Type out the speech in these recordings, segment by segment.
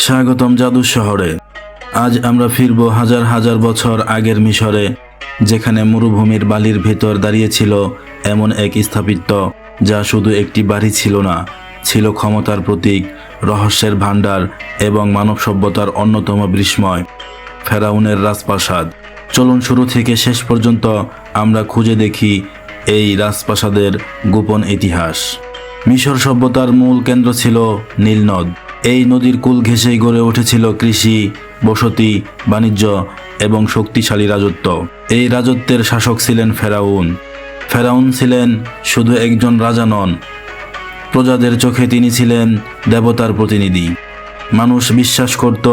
স্বাগতম জাদু শহরে। আজ আমরা ফিরব হাজার হাজার বছর আগের মিশরে, যেখানে মরুভূমির বালির ভেতর দাঁড়িয়েছিল এমন এক স্থাপত্য যা শুধু একটি বাড়ি ছিল না, ছিল ক্ষমতার প্রতীক, রহস্যের ভাণ্ডার এবং মানব সভ্যতার অন্যতম বিস্ময়, ফেরাউনের রাজপ্রাসাদ। চলুন শুরু থেকে শেষ পর্যন্ত আমরা খুঁজে দেখি এই রাজপ্রাসাদের গোপন ইতিহাস। মিশর সভ্যতার মূল কেন্দ্র ছিল নীল নদ। এই নদীর কূল ঘেঁষেই গড়ে উঠেছিল কৃষি, বসতি, বাণিজ্য এবং শক্তিশালী রাজত্ব। এই রাজত্বের শাসক ছিলেন ফেরাউন। ফেরাউন ছিলেন শুধু একজন রাজা নন, প্রজাদের চোখে তিনি ছিলেন দেবতার প্রতিনিধি। মানুষ বিশ্বাস করত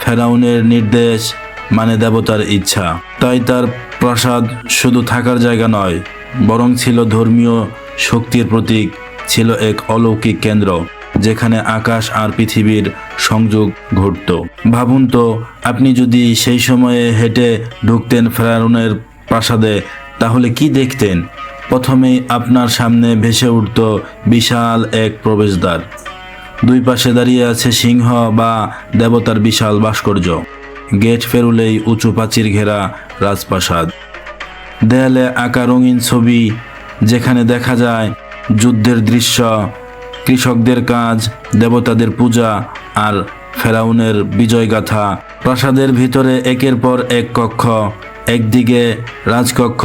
ফেরাউনের নির্দেশ মানে দেবতার ইচ্ছা। তাই তার প্রাসাদ শুধু থাকার জায়গা নয়, বরং ছিল ধর্মীয় শক্তির প্রতীক, ছিল এক অলৌকিক কেন্দ্র যেখানে আকাশ আর পৃথিবীর সংযোগ ঘটত। ভাবুন তো, আপনি যদি সেই সময়ে হেঁটে ঢুকতেন ফেরাউনের প্রাসাদে, তাহলে কি দেখতেন? প্রথমেই আপনার সামনে ভেসে উঠত বিশাল এক প্রবেশদ্বার। দুই পাশে দাঁড়িয়ে আছে সিংহ বা দেবতার বিশাল ভাস্কর্য। গেট পেরুলেই উঁচু প্রাচীর ঘেরা রাজপ্রাসাদ। দেয়ালে আঁকা রঙিন ছবি, যেখানে দেখা যায় যুদ্ধের দৃশ্য, কৃষকদের কাজ, দেবতাদের পূজা আর ফেরাউনের বিজয়গাথা। প্রাসাদের ভিতরে একের পর এক কক্ষ। একদিকে রাজকক্ষ,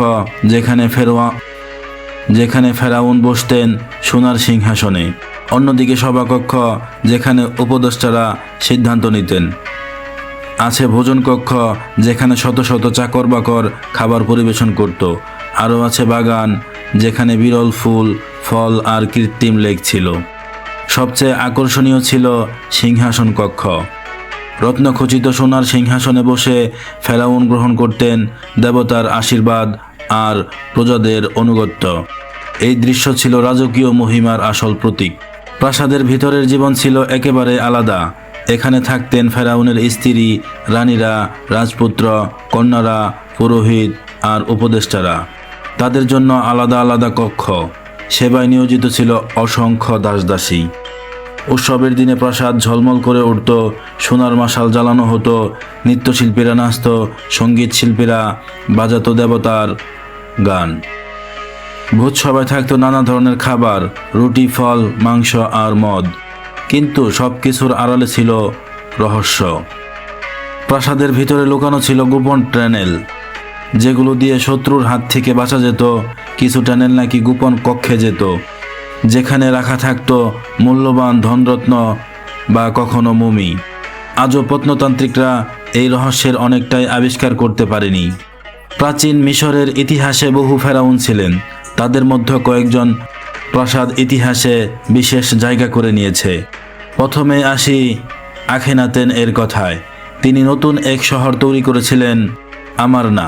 যেখানে ফেরাউন বসতেন সোনার সিংহাসনে। অন্যদিকে সভাকক্ষ, যেখানে উপদেষ্টারা সিদ্ধান্ত নিতেন। আছে ভোজন কক্ষ, যেখানে শত শত চাকর বাকর খাবার পরিবেশন করত। আরও আছে বাগান, যেখানে বিরল ফুল, ফল আর কৃত্রিম লেক ছিল। সবচেয়ে আকর্ষণীয় ছিল সিংহাসন কক্ষ। রত্নখচিত সোনার সিংহাসনে বসে ফেরাউন গ্রহণ করতেন দেবতার আশীর্বাদ আর প্রজাদের অনুগত্য। এই দৃশ্য ছিল রাজকীয় মহিমার আসল প্রতীক। প্রাসাদের ভিতরের জীবন ছিল একেবারে আলাদা। এখানে থাকতেন ফেরাউনের স্ত্রী, রানীরা, রাজপুত্র, কন্যারা, পুরোহিত আর উপদেষ্টারা। তাদের জন্য আলাদা আলাদা কক্ষ। সেবায় নিয়োজিত ছিল অসংখ্য দাসদাসী। উৎসবের দিনে প্রাসাদ ঝলমল করে উঠত, সোনার মশাল জ্বালানো হতো, নৃত্যশিল্পীরা নাচত, সঙ্গীত শিল্পীরা বাজাতো দেবতার গান। ভোজসভায় থাকতো নানা ধরনের খাবার, রুটি, ফল, মাংস আর মদ। কিন্তু সব কিছুর আড়ালে ছিল রহস্য। প্রাসাদের ভিতরে লুকানো ছিল গোপন টানেল, যেগুলো দিয়ে শত্রুর হাত থেকে বাঁচা যেত। কিছু টানেল নাকি গোপন কক্ষে যেত, যেখানে রাখা থাকতো মূল্যবান ধনরত্ন বা কখনো মমি। আজও প্রত্নতান্ত্রিকরা এই রহস্যের অনেকটাই আবিষ্কার করতে পারেনি। প্রাচীন মিশরের ইতিহাসে বহু ফেরাউন ছিলেন। তাদের মধ্যে কয়েকজন প্রাসাদ ইতিহাসে বিশেষ জায়গা করে নিয়েছে। প্রথমে আসি আখেনাতেন এর কথায়। তিনি নতুন এক শহর তৈরি করেছিলেন, আমারনা।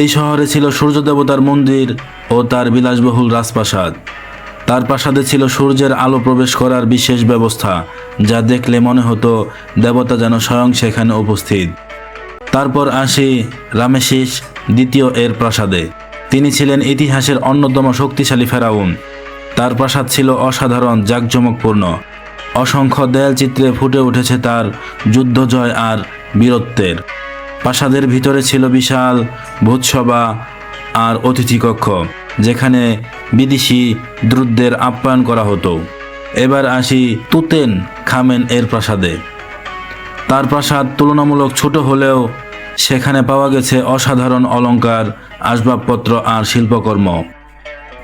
এই শহরে ছিল সূর্য দেবতার মন্দির ও তার বিলাসবহুল রাজপ্রাসাদ। তার প্রাসাদে ছিল সূর্যের আলো প্রবেশ করার বিশেষ ব্যবস্থা, যা দেখলে মনে হতো দেবতা যেন স্বয়ং সেখানে উপস্থিত। তারপর আসি রামেসিস দ্বিতীয় এর প্রাসাদে। তিনি ছিলেন ইতিহাসের অন্যতম শক্তিশালী ফেরাউন। তার প্রাসাদ ছিল অসাধারণ, জাঁকজমকপূর্ণ। অসংখ্য দেয়ালচিত্রে ফুটে উঠেছে তার যুদ্ধজয় আর বীরত্বের। প্রাসাদের ভিতরে ছিল বিশাল ভোজসভা আর অতিথি কক্ষ, যেখানে বিদেশি দূতদের আপ্যায়ন করা হতো। এবার আসি তুতেন খামেন এর প্রাসাদে। তার প্রাসাদ তুলনামূলক ছোট হলেও সেখানে পাওয়া গেছে অসাধারণ অলংকার, আসবাবপত্র আর শিল্পকর্ম।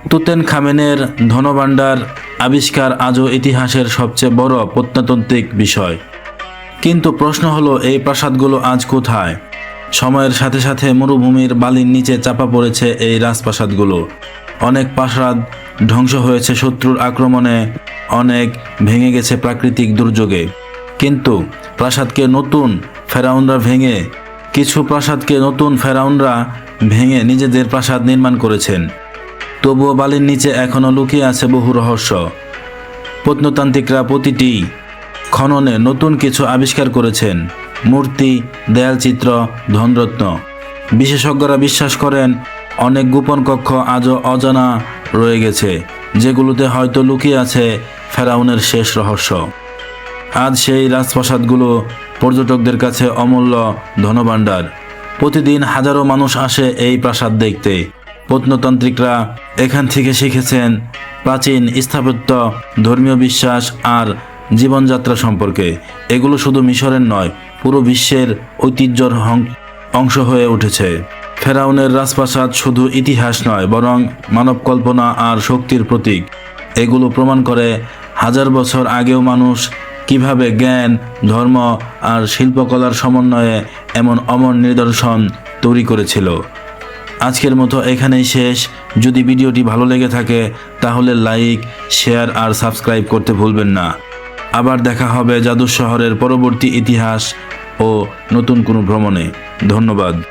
তুতেন খামেনের ধনভাণ্ডার আবিষ্কার আজও ইতিহাসের সবচেয়ে বড় প্রত্নতাত্ত্বিক বিষয়। কিন্তু প্রশ্ন হলো, এই প্রাসাদগুলো আজ কোথায়? সময়ের সাথে সাথে মরুভূমির বালির নিচে চাপা পড়েছে এই রাজপ্রাসাদগুলো। অনেক প্রাসাদ ধ্বংস হয়েছে শত্রুর আক্রমণে, অনেক ভেঙে গেছে প্রাকৃতিক দুর্যোগে। কিন্তু কিছু প্রাসাদকে নতুন ফেরাউনরা ভেঙে নিজেদের প্রাসাদ নির্মাণ করেছেন। তবুও বালির নিচে এখনও লুকিয়ে আছে বহু রহস্য। প্রত্নতান্ত্রিকরা প্রতিটি খননে নতুন কিছু আবিষ্কার করেছেন, মূর্তি, দেয়ালচিত্র, ধনরত্ন। বিশেষজ্ঞরা বিশ্বাস করেন অনেক গোপন কক্ষ আজও অজানা রয়ে গেছে, যেগুলোতে হয়তো লুকিয়ে আছে ফেরাউনের শেষ রহস্য। আজ সেই রাজপ্রাসাদগুলো পর্যটকদের কাছে অমূল্য ধনভাণ্ডার। প্রতিদিন হাজারো মানুষ আসে এই প্রাসাদ দেখতে। প্রত্নতান্ত্রিকরা এখান থেকে শিখেছেন প্রাচীন স্থাপত্য, ধর্মীয় বিশ্বাস আর জীবনযাত্রা সম্পর্কে। এগুলো শুধু মিশরের নয়, পুরো বিশ্বের ঐতিহ্যর অংশ হয়ে উঠেছে। ফেরাউনের রাজপ্রাসাদ শুধু ইতিহাস নয়, বরং মানব কল্পনা আর শক্তির প্রতীক। এগুলো প্রমাণ করে হাজার বছর আগেও মানুষ কিভাবে জ্ঞান, ধর্ম আর শিল্পকলার সমন্বয়ে এমন অমর নিদর্শন তৈরি করেছিল। আজকের মতো এখানেই শেষ। যদি ভিডিওটি ভালো লেগে থাকে তাহলে লাইক, শেয়ার আর সাবস্ক্রাইব করতে ভুলবেন না। আবার দেখা হবে জাদুর শহরের পরবর্তী ইতিহাস ও নতুন কোনো ভ্রমণে। ধন্যবাদ।